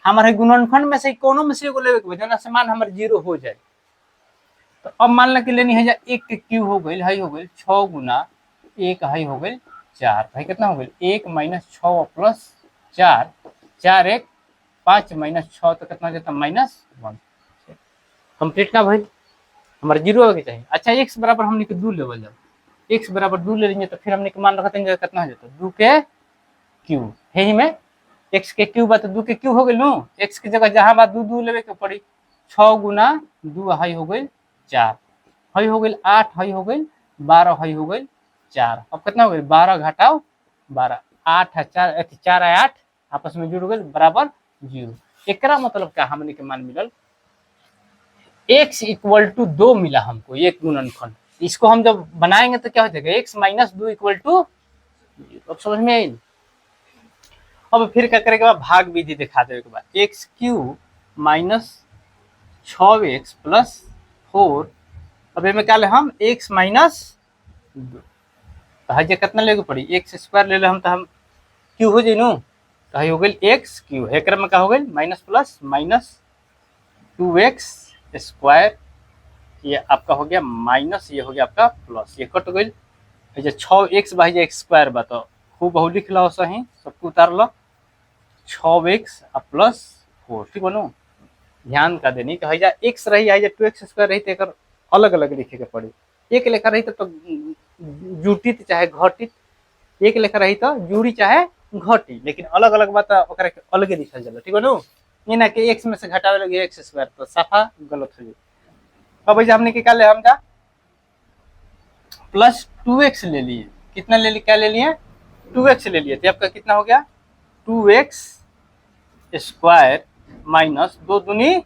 हमारे गुणनखंड में से कोनो में से एगो लेवे के वजह से मान हमारे 0 हो जाए। तो अब मान ला कि लेनी है, 1 के क्यू हो गई, है हो गई 6 गुना 1, है हो गई 4, भाई कितना हो गई 1 माइनस 6 प्लस 4, 4 1 5 माइनस 6 तो कितना हो जाता -1, कंप्लीट ना भाई, हमारे 0 आवे के चाहिए। अच्छा x बराबर हमने के 2 लेवल, जब x बराबर 2 ले लेंगे तो फिर हमने के मान रखते हैं कितना हो जाता, 2 के क्यू है ही में, x के क्यू बात 2 के क्यू हो गई नो, x की जगह जहां बात 2 2 लेवे के पड़ी, 6 गुना 2 है हो गई 4, है हो गई 8, है हो गई 12, है हो गई 4, अब कितना हो गई 12 घटाओ 12, 8 है 4 4 है 8 आपस में जुड़ गए बराबर 0। एकरा मतलब क्या, हमने के मान मिलल x इक्वल टू 2 मिला हमको, एक गुणनखंड। इसको हम जब बनाएंगे तो क्या हो जाएगा, x माइनस 2 इक्वल टू 0। अब समझ में आई। अब फिर क्या करेगा, भाग विधि दिखा दे के बाद, x Q minus 6x plus 4, अब में क्या ले हम x माइनस 2, तो है कितना लेके पड़ी, एक्स स्क्वायर ले ले हम, तो हम क्यू हो जाए नो, तो हो गई एक्स क्यू, एक में क्या हो गई minus plus minus 2x square, ये आपका हो गया माइनस, ये हो गया आपका प्लस, ये कट गई, 6x भाई एक्स स्क्वायर बा, तो खूब बहु लिख लो सही, सबको उतार लो, 6x प्लस 4, ठीक बनो। ध्यान का देनी कि है एक्स रही है 2x स्क्वायर रही तो अलग अलग लिखे के पड़ी, एक लेखा रही तो जुटित चाहे घटित, एक लेखा रही तो जुड़ी चाहे घटी, लेकिन अलग अलग बात अलग लिखल जाला, ठीक बनो। ये ना कि एक्स में से घटावे लगे एक्स स्क्वायर, तो साफा गलत हो जाए। अब हमने क्या ले, हम जा प्लस 2x ले लिए, कितना ले लिए, क्या ले लिए 2x ले लिए, तो आपका कितना हो गया 2x स्क्वायर माइनस 2 दूनी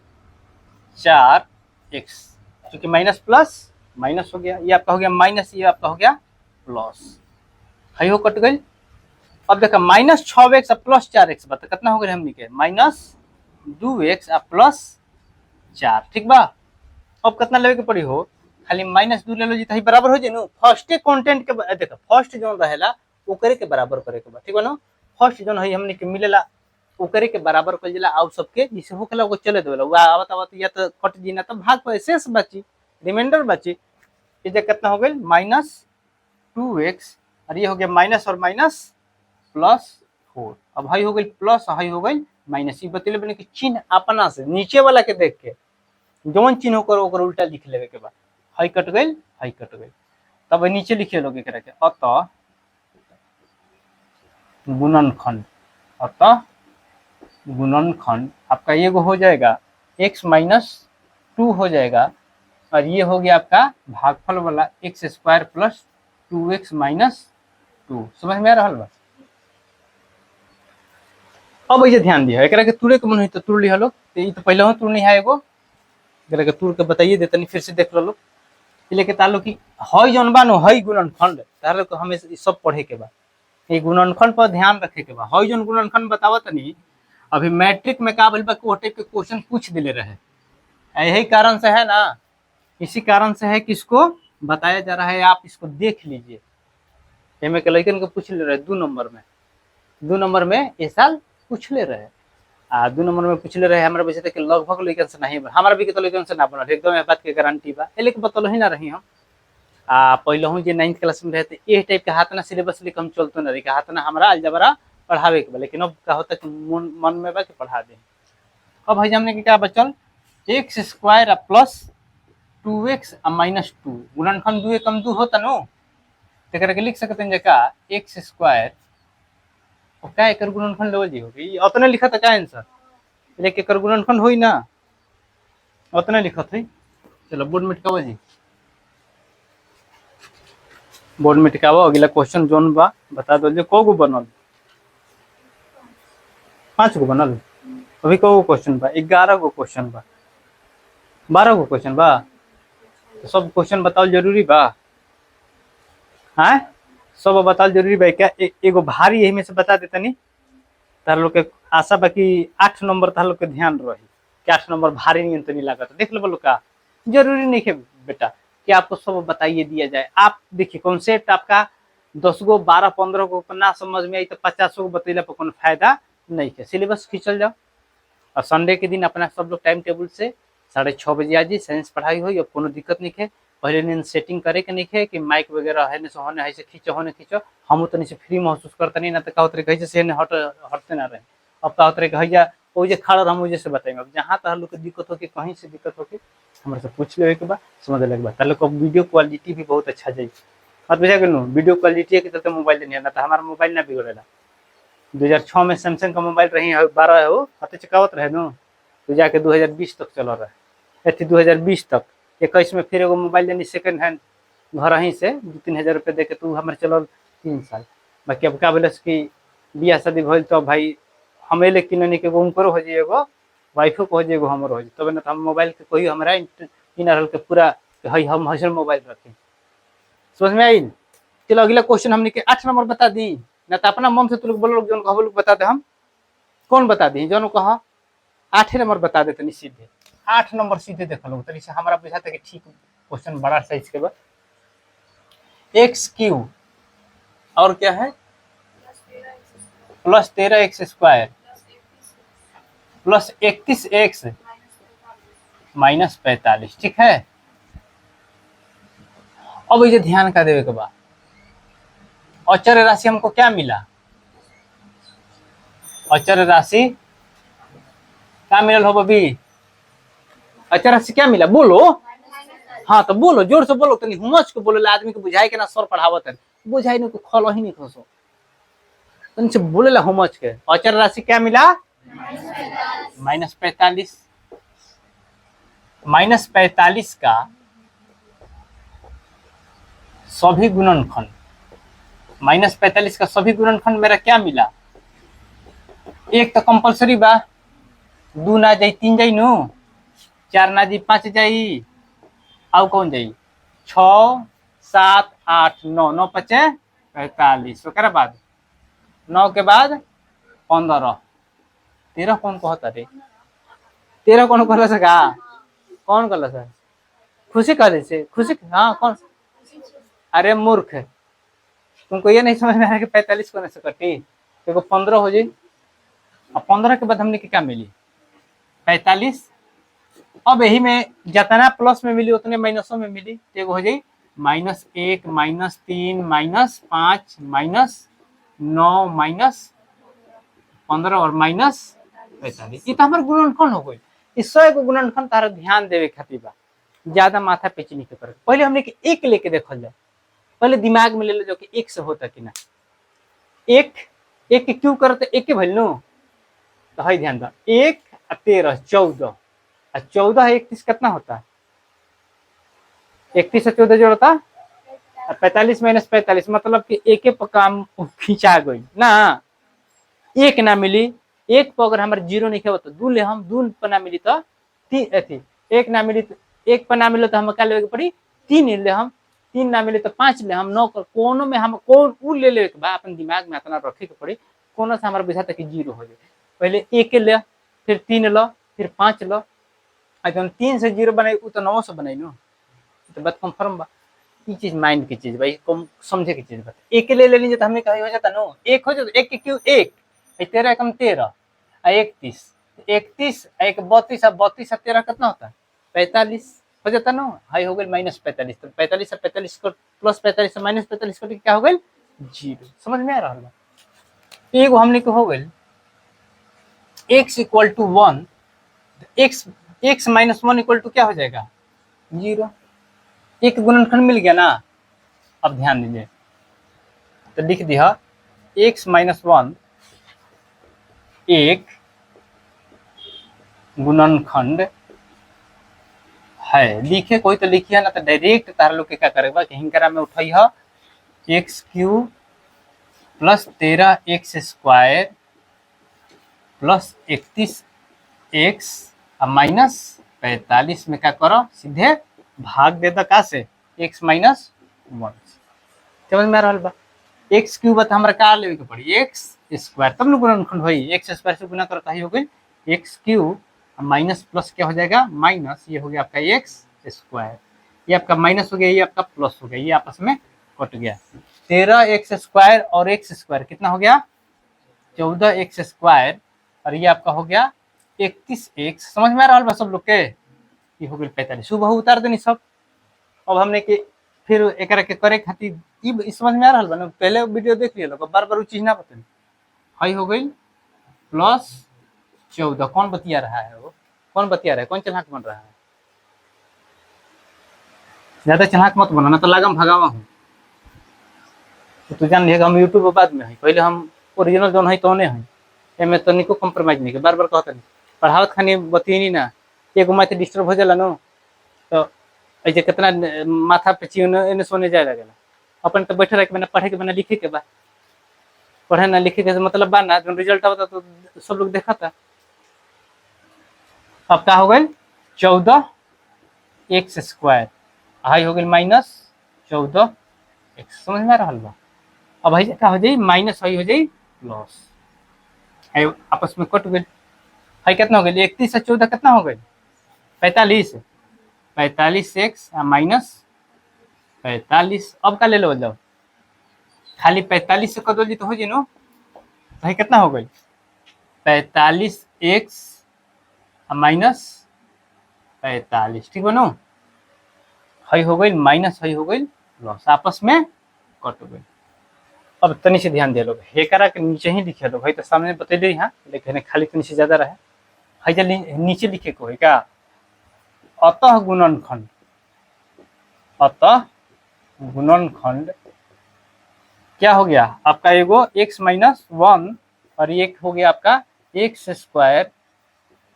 4 एक्स, क्योंकि माइनस प्लस माइनस हो गया, ये आपका हो गया माइनस, ये आपका हो गया प्लस, है हो कट गई। अब देखा माइनस 6x प्लस 4x बता कितना हो गया हमने के माइनस 2x प्लस 4, ठीक बा। अब कितना लेवे के पड़ी हो, खाली माइनस 2 ले लो जी तो बराबर हो जाए नु फर्स्ट कंटेंट के, देखो फर्स्ट जोन रहेला ओकरे के बराबर करे के बा, ठीक बा ना। फर्स्ट जोन है हमने के मिलेला ओकरे के बराबर कर दिला, आउ सबके जिसे होखेला वो चले देला, वो आवत आवत या तो कट जी ना तो भाग पर शेष बची, रिमाइंडर बची। ये जे कितना हो गई माइनस 2x, और ये हो गया माइनस और माइनस प्लस 4। अब हाई हो गई प्लस, हाई हो गई माइनस। ये बतले बने कि चिन्ह अपना से नीचे वाला के देख के जौन चिन्ह होकर ओकर उल्टा लिख लेवे के बाद, हाई कट गई, हाई कट गई। तब नीचे लिखे लोग एकरा के अतः गुणनखंड, अतः गुणनखंड आपका ये हो जाएगा x माइनस 2 हो जाएगा, और ये हो गया आपका भागफल वाला x square plus 2x minus 2। समझ में आ रहा बा। अब ये ध्यान दिया एकरा के तुरे के मन हुई तो तुर लिया लोग, तो पहले हो तुर नहीं है एगो, एकरा के तुर के बताइए देता नहीं, फिर से देख लो लोग। लेके तालो की हई जौन बा नो हई गुणनखंड तालो को हमें सब पढ़े के बा, ये गुणनखंड पर ध्यान रखे के बा। हई जौन गुणनखंड बतावत नहीं, अभी मैट्रिक में का भइल बा को टाइप के क्वेश्चन पूछ दिले रहे, यही कारण से है ना, इसी कारण से है कि इसको बताया जा रहा है, आप इसको देख लीजिए। एमे के लड़कन को पूछ ले रहे 2 नंबर में, 2 नंबर में ये साल पूछ ले रहे, 2 नंबर में पूछ ले रहे हमारे वजह से लगभग लड़कन से नहीं, हमारा भी तो लड़कन से ना बनल एकदम ये बात के गारंटी बा, ए लेके बतल ही ना रही हम। पहले हूँ जे 9th क्लास में रहते ये टाइप के हाथ ना सिलेबस लेके हम चलते ना रही, हाथ ना हमारा अलजबरा पढ़ावे के बा, लेकिन अब का होता कि मन में बा कि पढ़ा दे। अब भाई हमने क्या बचल x square plus 2x minus 2, गुणनखंड 2 कम 2 होता नो, तो लिख सकते हैं जका एक्स स्क्वायर क्या एक गुणनखंड लेवल जी होगी, उतने लिखा था क्या आंसर, लेकिन एक गुणनखंड होई ना उतने लिखा था। चलो बोर्ड में टिकावा जी, बोर्ड में टिकावा। अगला क्वेश्चन जोन बा बता दो जो को गो बनल, 5 गो बनल, अभी को गो क्वेश्चन बा, 11 गो क्वेश्चन बा, 12 गो क्वेश्चन बा, तो सब क्वेश्चन बताओ जरूरी बा, हाँ सब बताओ जरूरी बा क्या। एगो भारी यही में से बता देता नहीं, तार लोग के आशा बाकी 8 नंबर तार लोग के ध्यान रही कि 8 नंबर भारी नहीं तो नहीं लगा, तो देख लो बोलो का जरूरी नहीं है बेटा कि आपको सब बताइए दिया जाए। आप देखिए कॉन्सेप्ट आपका 10 गो 12 15 गो ना समझ में आई तो 50 गो बतैला पर कोनो फायदा नहीं है, सिलेबस खींचल जाओ। और संडे के दिन अपना सब लोग टाइम टेबल से 6:30 बजे आ जी, साइंस पढ़ाई हो, कोनो दिक्कत नहीं है। पहले दिन सेटिंग करे के नहीं है कि माइक वगैरह है से होने है से खींचो होने खींचो, हम तो नहीं फ्री महसूस करते नहीं ना, तो कहते रहे से हटते ना रहे। अब कहते रहे भैया वो जे खड़ा हम वजह से बताएंगे, अब जहाँ तक लोग दिक्कत होगी कहीं से दिक्कत होगी हमारे से पूछ ले के बाद समझ लगे बात, लोग वीडियो क्वालिटी भी बहुत अच्छा जाए मत बुझा गए, वीडियो क्वालिटी के चलते मोबाइल नहीं ना, तो हमारा मोबाइल ना बिगड़ेला। 2006 में सैमसंग का मोबाइल रही है 12 हो हते चकावत रहे नो, तो जाके 2020 तक चल रहा है, 2020 तक 21 में फिर एगो मोबाइल लेनी सेकेंड हैंड घर ही से 2-3 हज़ार रुपये दे के, तू हमारे चलल 3 साल। बाकी अब क्या बोले कि बियाह शादी भइल तो भाई हमें लेकिन नहीं के उनको हो जाइएगो, वाइफो को हो जाएगो, हमारो हो जाए, तब ना तो हम मोबाइल के कोई हमारा इन रहल के पूरा है हम हजर मोबाइल रखें। समझ में आई। चलो अगला क्वेश्चन हमने के 8 नंबर बता दी ना, तो अपना मन से तू लोग बोलो लोग जो कहो लोग बता दे, हम कौन बता दी जो कहा 8 नंबर बता देते नहीं सीधे 8 नंबर सीधे देख लो, तो से हमारा बुझाता कि ठीक क्वेश्चन बड़ा साइज के बाद एक्स क्यू और क्या है plus 13x square plus 31x minus 45, ठीक है। अब ये ध्यान का देवे के बाद अचर राशि हमको क्या मिला, अचर राशि क्या मिलल हो बबी, अचर राशि क्या मिला बोलो, हाँ तो बोलो जोर से बोलो, तनी हुमच को बोले आदमी को बुझाई के ना सर पढ़ावत है, बुझाई नहीं को खलो ही नहीं खसो, तनी से बोले ला हुमच के। अचर राशि क्या मिला माइनस 45, माइनस 45 का सभी गुणनखंड, माइनस 45 का सभी गुणनखंड मेरा क्या मिला, एक तो कंपलसरी बा दू ना जाई 3 जाई नु, 4 ना जाई 5 जाई, आउ कौन जाई 6 7 8 9, 9 पचे 45, ओकरा बाद 9 के बाद 15, 13 कौन कहता रे, 13 कौन कहला सका, कौन कहला सर, खुशी कह दे से खुशी, हाँ कौन, अरे मूर्ख, तुमको ये नहीं समझ में आया कि 45 को से कटी, देखो 15 हो जाए, अब 15 के बाद हमने क्या मिली 45, अब यही में जितना प्लस में मिली उतने माइनसों में मिली, तो हो जाए -1 -3 -5 -9 -15 और -45, ये तो हमारे गुणनखंड हो गई। इस 100 को गुणनखंड तारा ध्यान देवे खातिर बा, ज्यादा माथा पेची नहीं कर, पहले हमने के एक लेके देखल जाए, पहले दिमाग में ले लो जो कि एक से होता कि ना, एक एक क्यों करते एक के भइल नु, तो है ध्यान दो 1 13 14, 14 है 31 कितना होता है, 31 से 14 जोड़ता 45 - 45, मतलब कि एक काम खींचा गई ना, एक ना मिली, एक पर अगर हमारे 0 नहीं होता दू ले, हम दू पर ना मिली तो तीन, एक ना मिली तो एक पर ना मिले तो हम क्या लेवे पड़ी 3 ले, हम 3 ना मिले तो 5 ले, हम 9 कोनो में हम कौन उ ले ले के बा, अपन दिमाग में इतना रखे के पड़ी, कोनो से हमारा बुझाता कि 0 हो जाए, पहले एक ले, फिर 3 लो, फिर 5 लो, जब 3 से 0 बनाई उ तो 9 से बनाई नो, तो बात कंफर्म बा, ये चीज माइंड की चीज भाई, कम समझे की चीज बता, एक ले लीजिए तो हमें कहीं हो जाता नो, एक हो जाता, एक क्यों एक 13 कम 13 31, 31 एक 32, 32 13 कितना होता है 45 हो जाता ना, हाई हो गई -45, तो 45 से 45 को प्लस 45 से -45 को क्या हो गई 0, समझ में आ रहा है, एगो हमने को हो गई x = 1, x -1 = क्या हो जाएगा 0, एक गुणनखंड मिल गया ना, अब ध्यान दीजिए, तो लिख दिया x - 1 एक गुणनखंड है, लिखे कोई तो लिखिए ना, तो डायरेक्ट तार लोग के क्या करेगा कि हिंकरा में उठाई है x³ + 13x² + 31x -45 में क्या करो सीधे भाग दे दो का से x - 1, समझ में आ रहा बा, x³ बता हमरा का लेवे के पड़ी x², तब न गुणनखंड होई, x² से गुना करता ही हो गई x³ माइनस प्लस क्या हो जाएगा माइनस, ये हो गया आपका x², ये आपका माइनस हो गया, ये आपका प्लस हो गया, ये आपस में कट गया, 13x² और x² कितना हो गया 14x², और ये आपका हो गया 31x, समझ में आ रहा है सब लोग के, ये हो गई 45, सुबह उतार देनी सब, अब हमने के फिर एक के करे खातिर ई समझ में आ रहा है, पहले वीडियो देख लिया लोग, बार बार चीज ना बता, हाई हो गई +14, कौन बतिया रहा है वो, कौन बतिया रहा है, कौन चलाक बन रहा है, ज्यादा चलाक मत बना ना तो लागम भगावा हूँ, तो तू जान लिएगा हम यूट्यूब बाद में है, पहले हम ओरिजिनल जो है तो है, एमे तनिको कॉम्प्रोमाइज नहीं, बार बार कहता नहीं, पढ़ावत खानी बतियनी ना, एगो मैथ डिस्टर्ब हो जाला नो, तो ऐसे कितना माथा पे चिने सोने जाए लगेला, अपन तो बैठे रह के पढ़े के बना लिखे के बा, पढ़े ना लिखे के मतलब बा ना, जो रिजल्ट आता तो सब लोग देखा था, अब क्या हो गई 14x², हाई हो गई -14x, समझ में आ रहा बा, अब है क्या हो जाए माइनस हाई हो जाए प्लस, आपस में कट गई, हाई कितना हो गई 31 से 14 कितना हो गई 45, 45x -45, अब का ले लो जाओ, खाली 45 से कदो जी तो हो जी नो, भाई कितना हो गई 45x -45, ठीक बनो, हाई हो गई माइनस हाई हो गई प्लस, आपस में कट गई, अब तनी से ध्यान दे लो, हेकरा के नीचे ही लिखे लो भाई, तो सामने बता दे यहाँ, लेकिन खाली तनी से ज्यादा रहे, हाई नीचे लिखे को है क्या, अतः गुणनखंड, अतः गुणनखंड क्या हो गया आपका, एगो x - 1 और एक हो गया आपका x²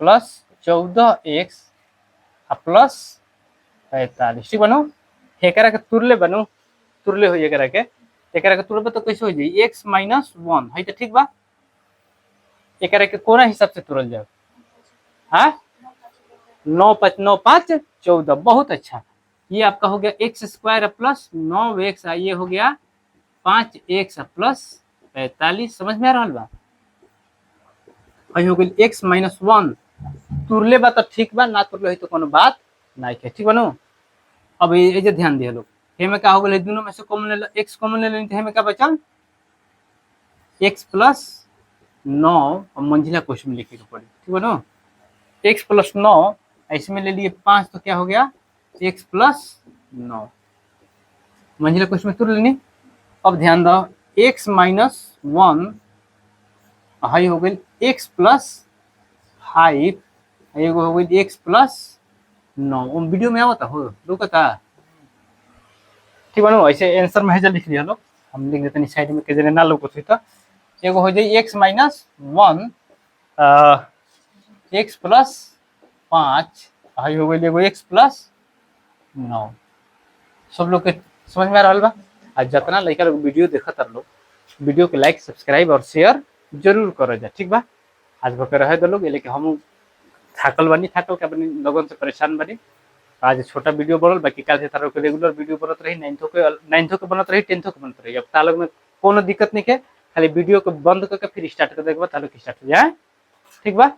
+ 14x + 45, ठीक बनो, एकरा के तुरले बनो, तुरले हो एकरा के तुरले तो कैसे हो जाए x - 1 है तो ठीक बा, एकरा के कोना हिसाब से तुरल जाए हाँ 9 5 9 5 14, बहुत अच्छा। ये आपका हो गया एक्स स्क्वायर प्लस 9x, ये हो गया 5x प्लस 45। समझ में आ रहा बा? हो गई x माइनस 1, तुरले बा तो ठीक बा, ना तुरले तो कोनो बात नहीं है, ठीक बनू। अब ये जे ध्यान दिया लोग, हेमे का हो गए दोनों में से कॉमन ले लो, x कॉमन ले लेते हेमे का बचल x प्लस 9, और मंजिला क्वेश्चन में लिखे के पड़ी, ठीक बनू। x प्लस 9 इसमें ले लिए 5, तो क्या हो गया x प्लस 9, मंजिला क्वेश्चन में तुर लेनी। अब ध्यान दो x माइनस 1 हाई हो गई x प्लस 5, एगो हो गई x प्लस 9। वीडियो में आवता हो रुकता, ठीक बनू। ऐसे आंसर में लिख लिया लोग, हम लिख देते साइड में के ना लोग तो एगो हो जाए x minus 1 x plus 5, high हो गई एगो x प्लस 9। सब लोग के समझ में आ रहा बा? आज जितना लड़का लोग वीडियो देखत लोग, वीडियो के लाइक सब्सक्राइब और शेयर जरूर करो जा, ठीक बा। आज बकर रहे दो लोग, लेकिन हम थाकल बनी, थाकल के अपनी लोगों से परेशान बनी। आज छोटा वीडियो बनल, बाकी कल से तारो के रेगुलर वीडियो बनत रही, 9th के बनत रही, 10th के बनत रही। अब तालोग में कोनो दिक्कत नहीं के, खाली वीडियो को बंद करके फिर स्टार्ट कर देगा, तालोग स्टार्ट हो जाए, ठीक बा।